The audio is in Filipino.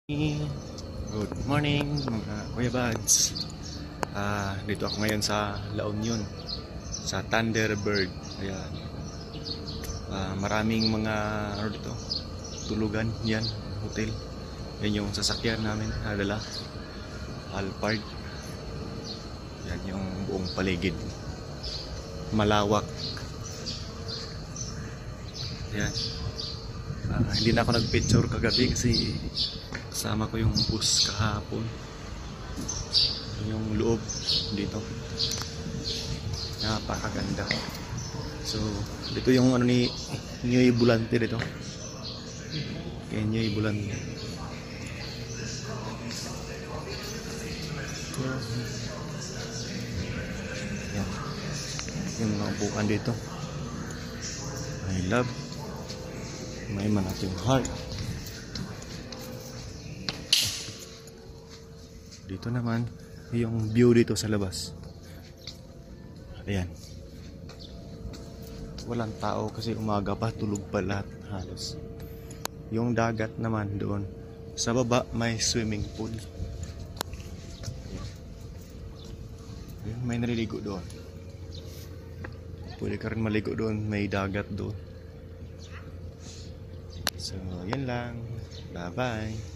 Good morning mga Kuya Buds. Dito ako ngayon sa La Union, sa Thunderbird. Ayan. Maraming mga dito, tulugan yan, hotel. Yan yung sasakyan namin, nadala. Alphard. Yan yung buong paligid. Malawak. Yan. Hindi na ako nag-picture kagabi kasi kasama ko yung bus kahapon. Yung loob dito napakaganda. So dito yung ano ni Nyoy Bulante dito, kay Nyoy Bulante. Yan yung mga bukan dito. I love may manating heart. Dito naman yung view dito sa labas. Ayan. Walang tao kasi umaga pa, tulog pa lahat halos. Yung dagat naman doon sa baba may swimming pool. Ayan, may naliligo doon. Pwede ka rin maligo doon, may dagat doon. So, yan lang. Bye-bye.